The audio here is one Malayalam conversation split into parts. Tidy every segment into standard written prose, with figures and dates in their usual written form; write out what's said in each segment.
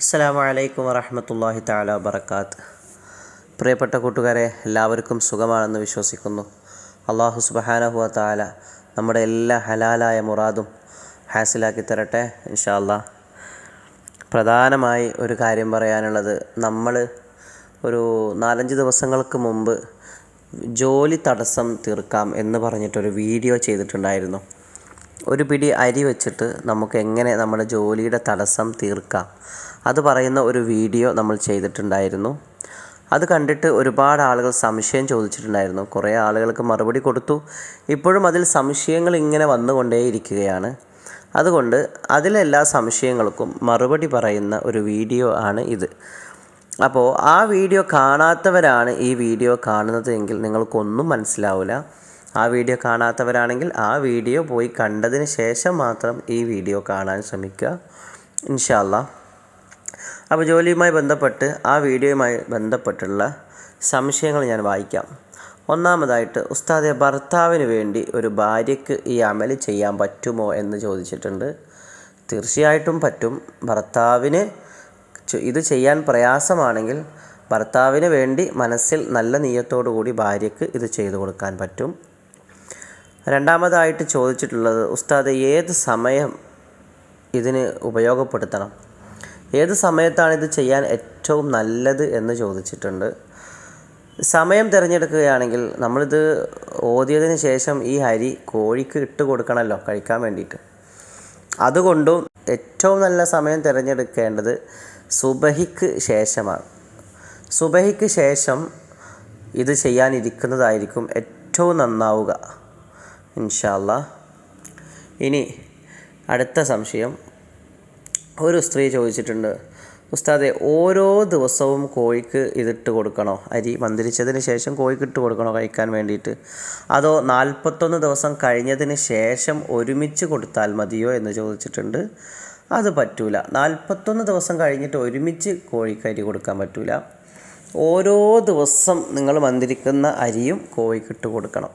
അസ്സലാമു അലൈക്കും വറഹ്മത്തുള്ളാഹി തആല വബറകാത്ത്. പ്രിയപ്പെട്ട കൂട്ടുകാരെ, എല്ലാവർക്കും സുഖമാണെന്ന് വിശ്വസിക്കുന്നു. അല്ലാഹു സുബ്ഹാനഹു വ തആല നമ്മുടെ എല്ലാ ഹലാലായ മുറാദും ഹാസിലാക്കി തരട്ടെ ഇൻഷാ അല്ലാഹ്. പ്രധാനമായി ഒരു കാര്യം പറയാനുള്ളത്, നമ്മൾ ഒരു 4-5 ദിവസങ്ങൾക്ക് മുമ്പ് ജോലി തടസ്സം തീർക്കാം എന്ന് പറഞ്ഞിട്ടൊരു വീഡിയോ ചെയ്തിട്ടുണ്ടായിരുന്നു. ഒരു പിടി അരി വെച്ചിട്ട് നമുക്ക് എങ്ങനെ നമ്മുടെ ജോലിയുടെ തടസ്സം തീർക്കാം, അത് പറയുന്ന ഒരു വീഡിയോ നമ്മൾ ചെയ്തിട്ടുണ്ടായിരുന്നു. അത് കണ്ടിട്ട് ഒരുപാട് ആളുകൾ സംശയം ചോദിച്ചിട്ടുണ്ടായിരുന്നു. കുറേ ആളുകൾക്ക് മറുപടി കൊടുത്തു. ഇപ്പോഴും അതിൽ സംശയങ്ങൾ ഇങ്ങനെ വന്നുകൊണ്ടേയിരിക്കുകയാണ്. അതുകൊണ്ട് അതിലെല്ലാ സംശയങ്ങൾക്കും മറുപടി പറയുന്ന ഒരു വീഡിയോ ആണ് ഇത്. അപ്പോൾ ആ വീഡിയോ കാണാത്തവരാണ് ഈ വീഡിയോ കാണുന്നത് എങ്കിൽ നിങ്ങൾക്കൊന്നും മനസ്സിലാവില്ല. ആ വീഡിയോ കാണാത്തവരാണെങ്കിൽ ആ വീഡിയോ പോയി കണ്ടതിന് ശേഷം മാത്രം ഈ വീഡിയോ കാണാൻ ശ്രമിക്കുക ഇൻഷാ അല്ലാഹ്. അപ്പോൾ ജോലിയുമായി ബന്ധപ്പെട്ട് ആ വീഡിയോയുമായി ബന്ധപ്പെട്ടുള്ള സംശയങ്ങൾ ഞാൻ വായിക്കാം. ഒന്നാമതായിട്ട്, ഉസ്താദെ, ഭർത്താവിന് വേണ്ടി ഒരു ഭാര്യയ്ക്ക് ഈ അമല് ചെയ്യാൻ പറ്റുമോ എന്ന് ചോദിച്ചിട്ടുണ്ട്. തീർച്ചയായിട്ടും പറ്റും. ഭർത്താവിന് ഇത് ചെയ്യാൻ പ്രയാസമാണെങ്കിൽ ഭർത്താവിന് വേണ്ടി മനസ്സിൽ നല്ല നിയ്യത്തോടു കൂടി ഭാര്യയ്ക്ക് ഇത് ചെയ്തു കൊടുക്കാൻ പറ്റും. രണ്ടാമതായിട്ട് ചോദിച്ചിട്ടുള്ളത്, ഉസ്താദ്, ഏത് സമയം ഇതിന് ഉപയോഗപ്പെടുത്തണം, ഏത് സമയത്താണ് ഇത് ചെയ്യാൻ ഏറ്റവും നല്ലത് എന്ന് ചോദിച്ചിട്ടുണ്ട്. സമയം തിരഞ്ഞെടുക്കുകയാണെങ്കിൽ നമ്മളിത് ഓതിയതിന് ശേഷം ഈ അരി കോഴിക്ക് ഇട്ട് കൊടുക്കണമല്ലോ കഴിക്കാൻ വേണ്ടിയിട്ട്. അതുകൊണ്ടും ഏറ്റവും നല്ല സമയം തിരഞ്ഞെടുക്കേണ്ടത് സുബഹിക്ക് ശേഷമാണ്. സുബഹിക്ക് ശേഷം ഇത് ചെയ്യാനിരിക്കുന്നതായിരിക്കും ഏറ്റവും നന്നാവുക ഇൻഷാ അല്ലാഹ്. ഇനി അടുത്ത സംശയം, ഒരു സ്ത്രീ ചോദിച്ചിട്ടുണ്ട്, ഉസ്താദെ, ഓരോ ദിവസവും കോഴിക്ക് ഇതിട്ട് കൊടുക്കണോ, അരി മന്ത്രിച്ചതിന് ശേഷം കോഴിക്ക് ഇട്ട് കൊടുക്കണോ കഴിക്കാൻ വേണ്ടിയിട്ട്, അതോ 41 ദിവസം കഴിഞ്ഞതിന് ശേഷം ഒരുമിച്ച് കൊടുത്താൽ മതിയോ എന്ന് ചോദിച്ചിട്ടുണ്ട്. അത് പറ്റൂല. 41 ദിവസം കഴിഞ്ഞിട്ട് ഒരുമിച്ച് കോഴിക്ക് അരി കൊടുക്കാൻ പറ്റൂല. ഓരോ ദിവസം നിങ്ങൾ മന്ത്രിക്കുന്ന അരിയും കോഴിക്കിട്ട് കൊടുക്കണം.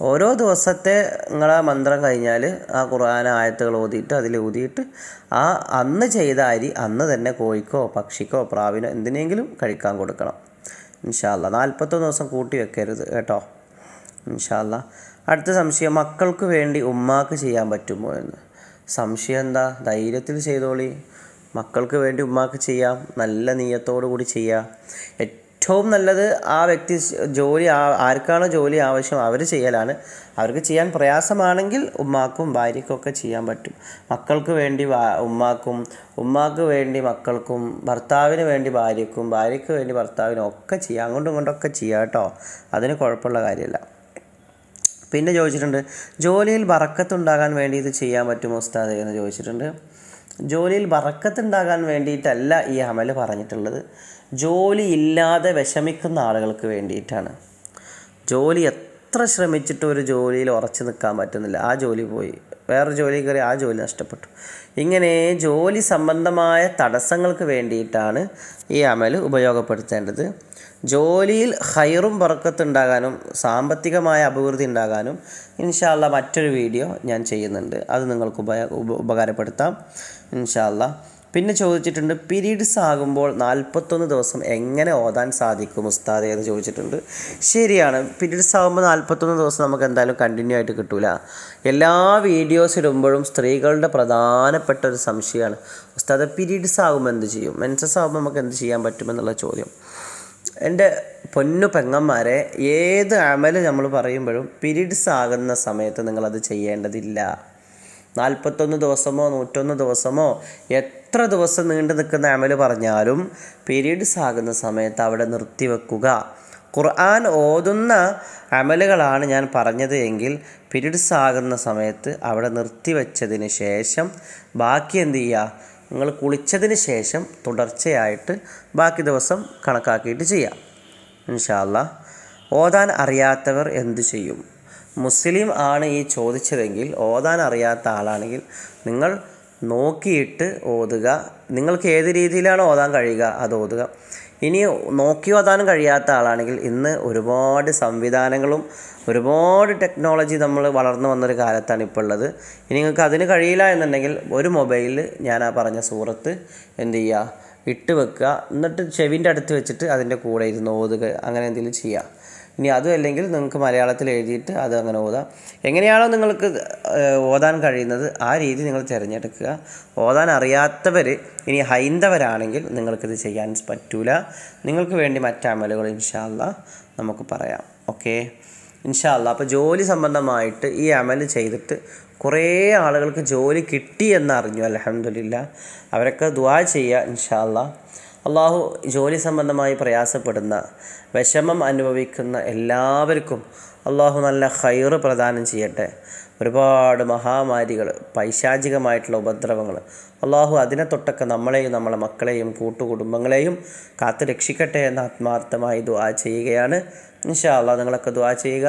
ഓരോ ദിവസത്തെ നിങ്ങളെ മന്ത്രം കഴിഞ്ഞാൽ ആ ഖുർആൻ ആയത്തുകൾ ഓതിയിട്ട് അതിൽ ഊതിയിട്ട് ആ അന്ന് ചെയ്ത അരി അന്ന് തന്നെ കോഴിക്കോ പക്ഷിക്കോ പ്രാവിനോ എന്തിനെങ്കിലും കഴിക്കാൻ കൊടുക്കണം ഇൻഷാ അല്ലാഹ്. 41 ദിവസം കൂട്ടി വെക്കരുത് കേട്ടോ ഇൻഷാ അല്ലാഹ്. അടുത്ത സംശയം, മക്കൾക്ക് വേണ്ടി ഉമ്മാക്ക് ചെയ്യാൻ പറ്റുമോ എന്ന്. സംശയം എന്താ, ധൈര്യത്തിൽ ചെയ്തോളി. മക്കൾക്ക് വേണ്ടി ഉമ്മാക്ക് ചെയ്യാം, നല്ല നിയ്യത്തോടു കൂടി ചെയ്യാം. ഏറ്റവും നല്ലത് ആ വ്യക്തി ജോലി ആർക്കാണോ ജോലി ആവശ്യം അവർ ചെയ്യലാണ്. അവർക്ക് ചെയ്യാൻ പ്രയാസമാണെങ്കിൽ ഉമ്മാക്കും ഭാര്യയ്ക്കൊക്കെ ചെയ്യാൻ പറ്റും. മക്കൾക്ക് വേണ്ടി ഉമ്മാക്കും, ഉമ്മാക്ക് വേണ്ടി മക്കൾക്കും, ഭർത്താവിന് വേണ്ടി ഭാര്യയ്ക്കും, ഭാര്യയ്ക്ക് വേണ്ടി ഭർത്താവിനും ഒക്കെ ചെയ്യാം. അങ്ങോട്ടും ഇങ്ങോട്ടൊക്കെ ചെയ്യാം കേട്ടോ, അതിന് കുഴപ്പമുള്ള കാര്യമല്ല. പിന്നെ ചോദിച്ചിട്ടുണ്ട്, ജോലിയിൽ ബറക്കത്തുണ്ടാകാൻ വേണ്ടി ഇത് ചെയ്യാൻ പറ്റുമോ ഉസ്താദേ എന്ന് ചോദിച്ചിട്ടുണ്ട്. ജോലിയിൽ ബറക്കത്തുണ്ടാകാൻ വേണ്ടിയിട്ടല്ല ഈ അമല് പറഞ്ഞിട്ടുള്ളത്. ജോലി ഇല്ലാതെ വിഷമിക്കുന്ന ആളുകൾക്ക് വേണ്ടിയിട്ടാണ്. ജോലി എത്ര ശ്രമിച്ചിട്ട് ഒരു ജോലിയിൽ ഉറച്ചു നിൽക്കാൻ പറ്റുന്നില്ല, ആ ജോലി പോയി, വേറൊരു ജോലി കയറി ആ ജോലി നഷ്ടപ്പെട്ടു. ഇങ്ങനെ ജോലി സംബന്ധമായ തടസ്സങ്ങൾക്ക് വേണ്ടിയിട്ടാണ് ഈ അമല് ഉപയോഗപ്പെടുത്തേണ്ടത്. ജോലിയിൽ ഖൈറും ബറക്കത്തുണ്ടാകാനും സാമ്പത്തികമായ അഭിവൃദ്ധി ഉണ്ടാകാനും ഇൻഷാ അല്ലാഹ് മറ്റൊരു വീഡിയോ ഞാൻ ചെയ്യുന്നുണ്ട്, അത് നിങ്ങൾക്ക് ഉപകാരപ്പെടുത്താം ഇൻഷാ അല്ലാഹ്. പിന്നെ ചോദിച്ചിട്ടുണ്ട്, പീരീഡ്സ് ആകുമ്പോൾ 41 ദിവസം എങ്ങനെ ഓതാൻ സാധിക്കും ഉസ്താദേ എന്ന് ചോദിച്ചിട്ടുണ്ട്. ശരിയാണ്, പീരീഡ്സ് ആകുമ്പോൾ 41 ദിവസം നമുക്ക് എന്തായാലും കണ്ടിന്യൂ ആയിട്ട് കിട്ടില്ല. എല്ലാ വീഡിയോസ് ഇടുമ്പോഴും സ്ത്രീകളുടെ പ്രധാനപ്പെട്ട ഒരു സംശയമാണ്, ഉസ്താദ് പീരീഡ്സ് ആകുമ്പോൾ എന്ത് ചെയ്യും, മെൻസസ് ആകുമ്പോൾ നമുക്ക് എന്ത് ചെയ്യാൻ പറ്റുമെന്നുള്ള ചോദ്യം. എൻ്റെ പൊന്നു പെങ്ങന്മാരെ, ഏത് അമല് നമ്മൾ പറയുമ്പോഴും പീരീഡ്സ് ആകുന്ന സമയത്ത് നിങ്ങളത് ചെയ്യേണ്ടതില്ല. 41 ദിവസമോ 101 ദിവസമോ എത്ര ദിവസം നീണ്ടു നിൽക്കുന്ന അമല് പറഞ്ഞാലും പീരീഡ്സ് ആകുന്ന സമയത്ത് അവിടെ നിർത്തിവെക്കുക. ഖുർആൻ ഓതുന്ന അമലുകളാണ് ഞാൻ പറഞ്ഞത് എങ്കിൽ പീരീഡ്സ് ആകുന്ന സമയത്ത് അവിടെ നിർത്തിവെച്ചതിന് ശേഷം ബാക്കി എന്ത് ചെയ്യുക, നിങ്ങൾ കുളിച്ചതിന് ശേഷം തുടർച്ചയായിട്ട് ബാക്കി ദിവസം കണക്കാക്കിയിട്ട് ചെയ്യാം ഇൻഷാ അല്ലാഹ്. ഓതാൻ അറിയാത്തവർ എന്തു ചെയ്യും? മുസ്ലിം ആണ് ഈ ചോദിച്ചതെങ്കിൽ, ഓതാൻ അറിയാത്ത ആളാണെങ്കിൽ നിങ്ങൾ നോക്കിയിട്ട് ഓതുക. നിങ്ങൾക്ക് ഏത് രീതിയിലാണോ ഓതാൻ കഴിയുക അത് ഓതുക. ഇനി നോക്കി ഓതാനും കഴിയാത്ത ആളാണെങ്കിൽ ഇന്ന് ഒരുപാട് സംവിധാനങ്ങളും ഒരുപാട് ടെക്നോളജി നമ്മൾ വളർന്നു വന്നൊരു കാലത്താണ് ഇപ്പോൾ ഉള്ളത്. ഇനി നിങ്ങൾക്ക് അതിന് കഴിയില്ല എന്നുണ്ടെങ്കിൽ ഒരു മൊബൈലിൽ ഞാൻ ആ പറഞ്ഞ സൂറത്ത് എന്ത് ചെയ്യുക, ഇട്ട് വെക്കുക. എന്നിട്ട് ചെവിൻ്റെ അടുത്ത് വെച്ചിട്ട് അതിൻ്റെ കൂടെ ഇരുന്ന് ഓതുക, അങ്ങനെ എന്തെങ്കിലും ചെയ്യുക. ഇനി അതും അല്ലെങ്കിൽ നിങ്ങൾക്ക് മലയാളത്തിൽ എഴുതിയിട്ട് അത് അങ്ങനെ ഓതാം. എങ്ങനെയാണോ നിങ്ങൾക്ക് ഓതാൻ കഴിയുന്നത് ആ രീതി നിങ്ങൾ തിരഞ്ഞെടുക്കുക. ഓതാൻ അറിയാത്തവർ, ഇനി ഹൈന്ദവരാണെങ്കിൽ നിങ്ങൾക്കിത് ചെയ്യാൻ പറ്റൂല. നിങ്ങൾക്ക് വേണ്ടി മറ്റമലുകൾ ഇൻഷാ അല്ലാഹ് നമുക്ക് പറയാം. ഓക്കെ, ഇൻഷാ അല്ലാഹ്. അപ്പോൾ ജോലി സംബന്ധമായിട്ട് ഈ അമൽ ചെയ്തിട്ട് കുറേ ആളുകൾക്ക് ജോലി കിട്ടി എന്നറിഞ്ഞു, അൽഹംദുലില്ലാഹ്. അവരൊക്കെ ദുആ ചെയ്യുക ഇൻഷാ അല്ലാഹ്. അള്ളാഹു ജോലി സംബന്ധമായി പ്രയാസപ്പെടുന്ന, വിഷമം അനുഭവിക്കുന്ന എല്ലാവർക്കും അള്ളാഹു നല്ല ഖൈറ് പ്രദാനം ചെയ്യട്ടെ. ഒരുപാട് മഹാമാരികൾ, പൈശാചികമായിട്ടുള്ള ഉപദ്രവങ്ങൾ അള്ളാഹു അതിനെ തൊട്ടൊക്കെ നമ്മളെയും നമ്മളെ മക്കളെയും കൂട്ടുകുടുംബങ്ങളെയും കാത്ത് രക്ഷിക്കട്ടെ എന്ന് ആത്മാർത്ഥമായി ദുആ ചെയ്യുകയാണ്. ഇൻഷാ അല്ലാഹ് നിങ്ങളൊക്കെ ദുആ ചെയ്യുക.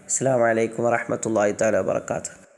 അസ്സലാമു അലൈക്കും വറഹ്മത്തുള്ളാഹി തആല വബറകാതുഹു.